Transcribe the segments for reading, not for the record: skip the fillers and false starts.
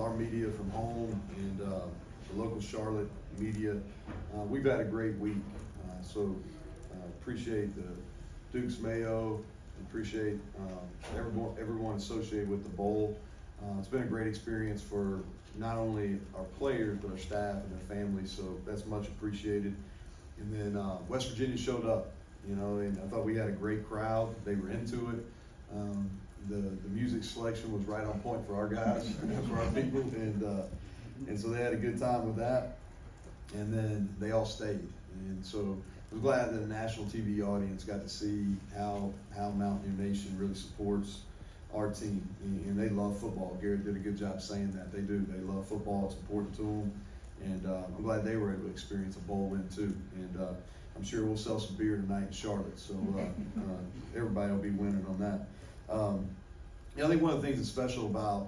our media from home and the local Charlotte media. We've had a great week, so appreciate the Dukes Mayo, appreciate everyone associated with the bowl. It's been a great experience for not only our players, but our staff and their families, so that's much appreciated. And then West Virginia showed up, and I thought we had a great crowd. They were into it. The music selection was right on point for our guys, for our people, and so they had a good time with that. And then they all stayed, and so I was glad that the national TV audience got to see how Mountaineer Nation really supports our team, and they love football. Garrett did a good job saying that. They do. They love football. It's important to them, and I'm glad they were able to experience a bowl win too. And I'm sure we'll sell some beer tonight in Charlotte, so everybody will be winning on that. I think one of the things that's special about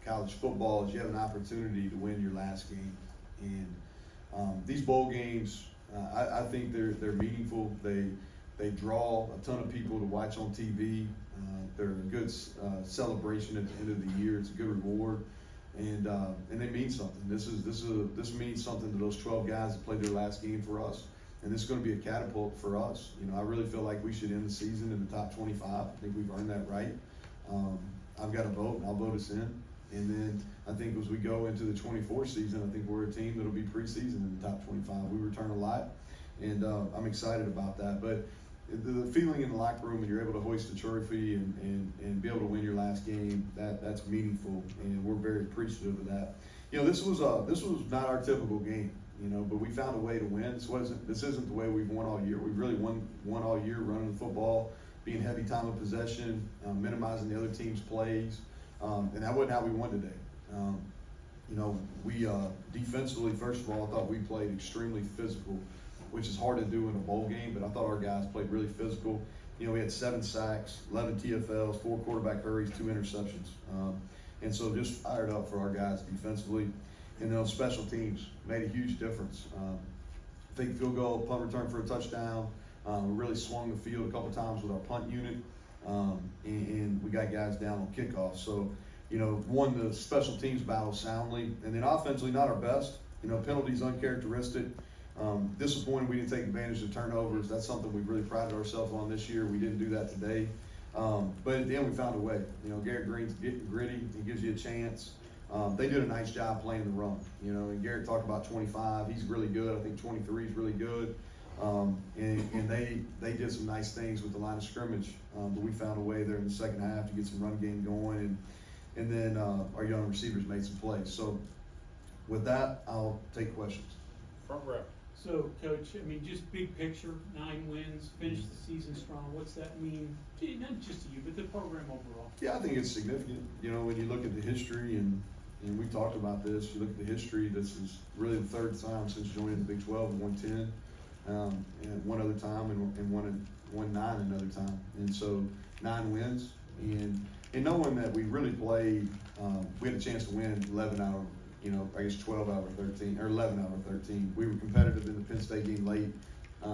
college football is you have an opportunity to win your last game, and these bowl games, I think they're meaningful. They draw a ton of people to watch on TV. They're a good celebration at the end of the year. It's a good reward, and they mean something. This means something to those 12 guys that played their last game for us, and this is going to be a catapult for us. I really feel like we should end the season in the top 25. I think we've earned that right. I've got a vote, and I'll vote us in. And then I think as we go into the 24 season, I think we're a team that'll be preseason in the top 25. We return a lot, and I'm excited about that. But the feeling in the locker room when you're able to hoist a trophy and be able to win your last game, that's meaningful, and we're very appreciative of that. This was not our typical game, but we found a way to win. This isn't the way we've won all year. We've really won all year running the football, being heavy time of possession, minimizing the other team's plays, and that wasn't how we won today. We defensively, first of all, I thought we played extremely physical, which is hard to do in a bowl game, but I thought our guys played really physical. We had 7 sacks, 11 TFLs, 4 quarterback hurries, 2 interceptions. And so just fired up for our guys defensively. And then on special teams, made a huge difference. I think field goal, punt return for a touchdown. We really swung the field a couple times with our punt unit. And we got guys down on kickoff. So, won the special teams battle soundly. And then offensively, not our best. Penalties uncharacteristic. Disappointed we didn't take advantage of turnovers. That's something we've really prided ourselves on this year. We didn't do that today. But at the end, we found a way. Garrett Green's getting gritty. He gives you a chance. They did a nice job playing the run. And Garrett talked about 25. He's really good. I think 23 is really good. And they did some nice things with the line of scrimmage. But we found a way there in the second half to get some run game going. And then our young receivers made some plays. So with that, I'll take questions. Front row. So, Coach, just big picture, 9 wins, finish the season strong. What's that mean, not just to you, but the program overall? Yeah, I think it's significant. When you look at the history, and we talked about this, you look at the history, this is really the 3rd time since joining the Big 12 and won 10, and one other time, and won 9 another time. And so 9 wins, and knowing that we really played, we had a chance to win 11 out of 12 out of 13, or 11 out of 13. We were competitive in the Penn State game late.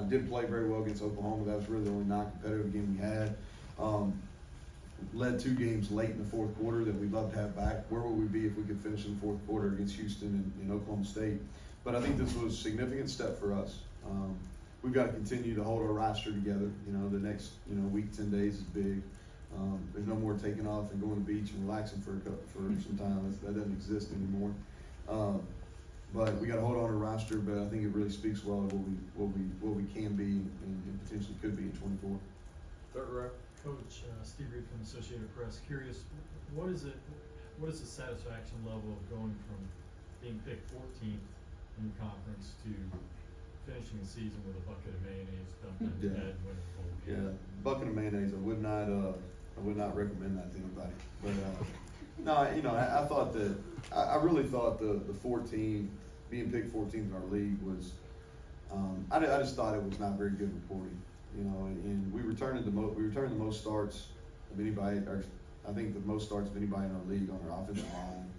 Didn't play very well against Oklahoma. That was really the only non-competitive game we had. Led 2 games late in the 4th quarter that we'd love to have back. Where would we be if we could finish in the 4th quarter against Houston and Oklahoma State? But I think this was a significant step for us. We've got to continue to hold our roster together. The next week, 10 days is big. There's no more taking off and going to the beach and relaxing for some time. That doesn't exist anymore. But we got to hold on to our roster. But I think it really speaks well of what we can be and potentially could be in 24. Third row. Coach Steve Reed from Associated Press. Curious, what is the satisfaction level of going from being picked 14th in conference to finishing the season with a bucket of mayonnaise dumped in your head when it's bowl game? Yeah, bucket of mayonnaise. I would not recommend that to anybody. But no, I thought that I really thought the 14, being picked 14th in our league was. I just thought it was not very good reporting. And we returned the most starts of anybody, or I think the most starts of anybody in our league on our offensive line.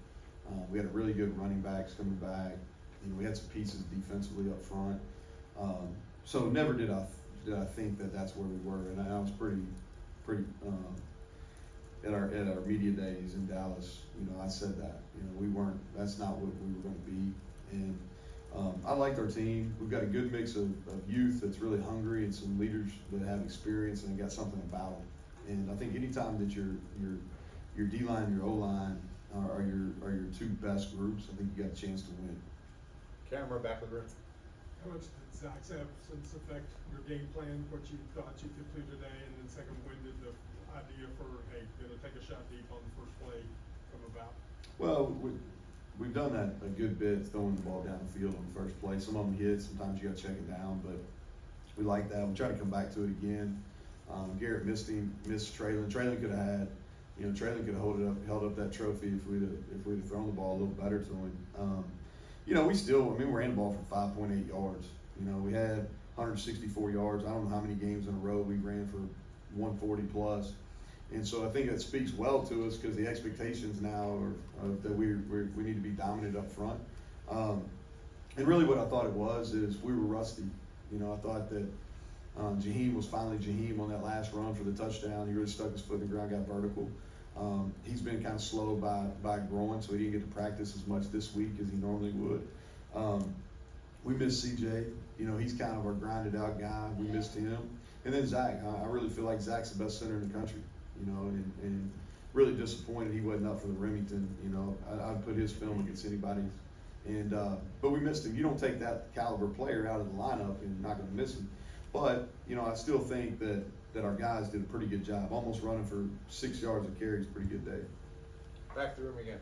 We had a really good running backs coming back. We had some pieces defensively up front. So never did I think that that's where we were, and I was pretty at our media days in Dallas, I said that, that's not what we were going to be. And I liked our team. We've got a good mix of youth that's really hungry and some leaders that have experience and got something about them. And I think anytime that your D-line and your O-line are your two best groups, I think you got a chance to win. Camera back of the room. How much did Zach's absence affect your game plan, what you thought you could do today? And then second, when did the idea for, hey, gonna take a shot deep on the first play come about? Well, we've done that a good bit, throwing the ball down the field on the first play. Some of them hit, sometimes you gotta check it down, but we like that. We try to come back to it again. Garrett missed Traylon. Traylon could have had, Traylon could have held up that trophy if we'd have thrown the ball a little better to him. We ran the ball for 5.8 yards. We had 164 yards. I don't know how many games in a row we ran for 140 plus. And so I think that speaks well to us because the expectations now are that we need to be dominant up front. And really what I thought it was is we were rusty. I thought that Jaheim was finally Jaheim on that last run for the touchdown. He really stuck his foot in the ground, got vertical. He's been kind of slow by growing, so he didn't get to practice as much this week as he normally would. We missed CJ. He's kind of our grinded out guy. We missed him. And then Zach. I really feel like Zach's the best center in the country. And really disappointed he wasn't up for the Remington. I'd put his film against anybody. And but we missed him. You don't take that caliber player out of the lineup and you're not going to miss him. But I still think that our guys did a pretty good job. Almost running for 6 yards of carry is a pretty good day. Back to the room again.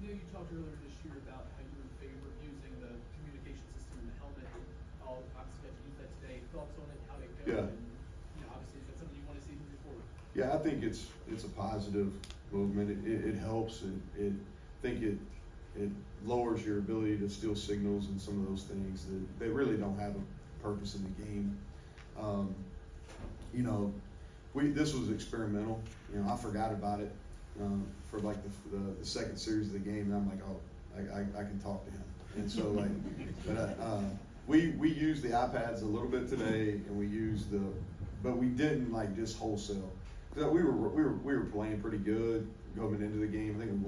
Neal, you talked earlier this year about how you were in favor of using the communication system in the helmet. I'll obviously got to use that today. Thoughts on it, how it goes? Yeah. And, obviously, is that something you want to see moving forward? Yeah, I think it's a positive movement. It helps. I think it lowers your ability to steal signals and some of those things that they really don't have a purpose in the game. This was experimental. I forgot about it for like the second series of the game, and I'm like, oh, I can talk to him. And so we used the iPads a little bit today, and but we didn't like just wholesale. Cause we were playing pretty good going into the game. I think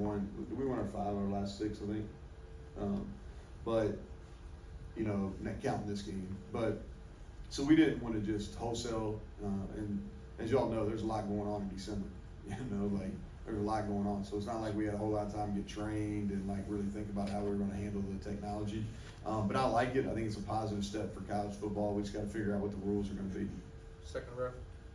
we won our 5 out of our last 6, I think. But not counting this game, but. So we didn't want to just wholesale, and as y'all know, there's a lot going on in December. There's a lot going on. So it's not like we had a whole lot of time to get trained and really think about how we were going to handle the technology. But I like it. I think it's a positive step for college football. We just got to figure out what the rules are going to be. Second row.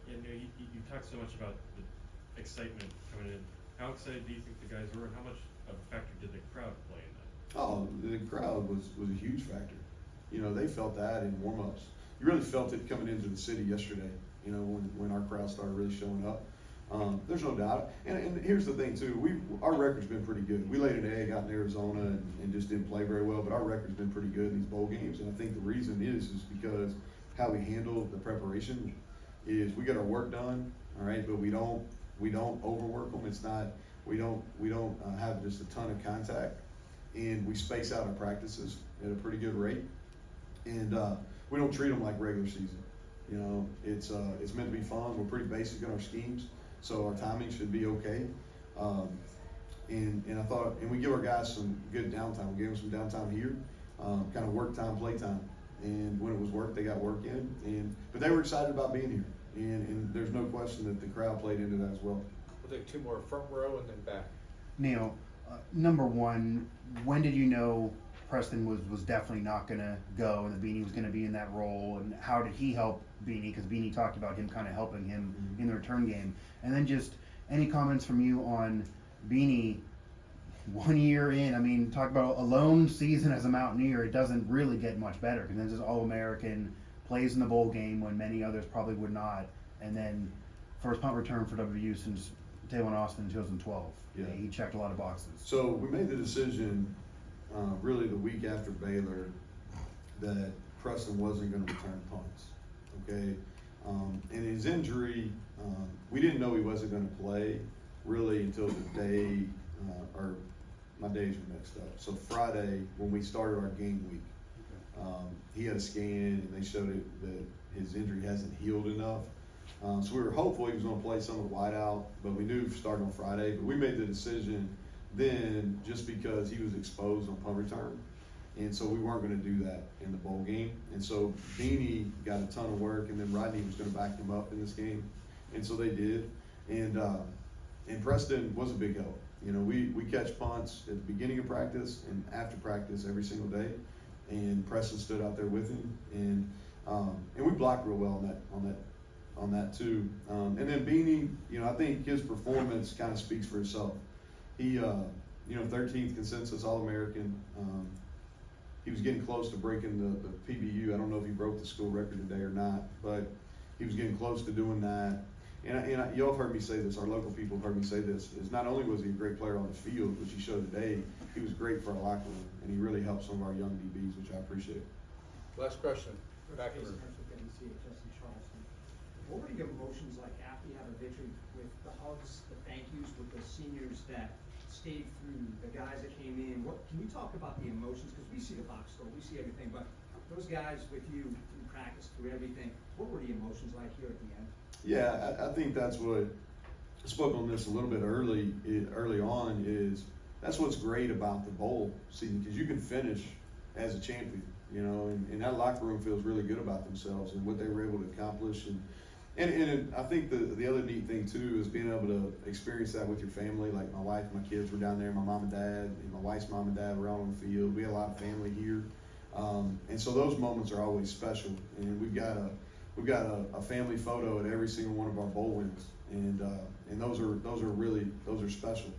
Yeah, Neal, you talked so much about the excitement coming in. How excited do you think the guys were, and how much of a factor did the crowd play in that? Oh, the crowd was a huge factor. They felt that in warm-ups. You really felt it coming into the city yesterday, when our crowd started really showing up. There's no doubt. And here's the thing, too. Our record's been pretty good. We laid an egg out in Arizona and just didn't play very well, but our record's been pretty good in these bowl games. And I think the reason is because how we handle the preparation is we get our work done, all right, but we don't overwork them. It's not, we don't have just a ton of contact, and we space out our practices at a pretty good rate. And we don't treat them like regular season. It's meant to be fun. We're pretty basic in our schemes, so our timing should be okay. And I thought, and we give our guys some good downtime. We gave them some downtime here, kind of work time, play time. And when it was work, they got work in. But they were excited about being here. And there's no question that the crowd played into that as well. We'll take 2 more, front row and then back. Neal, number one, when did you know Preston was definitely not going to go and that Beanie was going to be in that role, and how did he help Beanie? Because Beanie talked about him kind of helping him in the return game. And then just any comments from you on Beanie 1 year in? I mean, talk about a lone season as a Mountaineer. It doesn't really get much better, because then this is All-American, plays in the bowl game when many others probably would not, and then first punt return for WVU since Taylor Austin in 2012. Yeah. He checked a lot of boxes. So we made the decision really the week after Baylor that Preston wasn't going to return punts, okay? And his injury, we didn't know he wasn't going to play really until the day, or my days were mixed up. So Friday, when we started our game week, he had a scan and they showed it that his injury hasn't healed enough So we were hopeful he was gonna play some of the wideout, but we knew starting on Friday, but we made the decision then just because he was exposed on punt return. And so we weren't gonna do that in the bowl game. And so Beanie got a ton of work, and then Rodney was gonna back him up in this game. And so they did. And Preston was a big help. You know, we catch punts at the beginning of practice and after practice every single day. And Preston stood out there with him. And we blocked real well on that too. And then Beanie, you know, I think his performance kind of speaks for itself. He, you know, 13th consensus All-American. He was getting close to breaking the PBU. I don't know if he broke the school record today or not, but he was getting close to doing that. And y'all have heard me say this, our local people have heard me say this, is not only was he a great player on the field, which he showed today, he was great for our locker room, and he really helped some of our young DBs, which I appreciate. Last question, back to the room. What were your emotions like after you had a victory, with the hugs, the thank yous, with the seniors that stayed through, the guys that came in? What can you talk about the emotions? Because we see the box score, we see everything, but those guys with you through practice, through everything, what were the emotions like here at the end? Yeah, I think that's what I spoke on this a little bit early on. Is that's what's great about the bowl season, because you can finish as a champion, you know, and that locker room feels really good about themselves and what they were able to accomplish. And I think the other neat thing too is being able to experience that with your family. Like my wife and my kids were down there, my mom and dad, and my wife's mom and dad were out on the field. We had a lot of family here, and so those moments are always special. And we've got a family photo at every single one of our bowl wins, and those are special.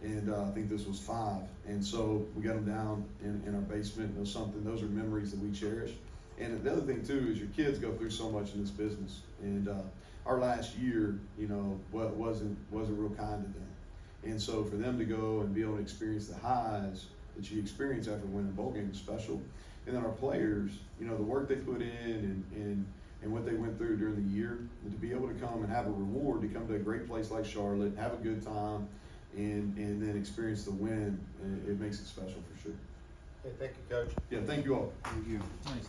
And I think this was 5, and so we got them down in our basement. Those are memories that we cherish. And the other thing too is your kids go through so much in this business, and our last year, you know, wasn't real kind to them, and so for them to go and be able to experience the highs that you experience after winning a bowl game is special. And then our players, you know, the work they put in and what they went through during the year, and to be able to come and have a reward, to come to a great place like Charlotte, have a good time, and then experience the win, it makes it special for sure. Hey, thank you, Coach. Yeah, thank you all. Thank you. Nice.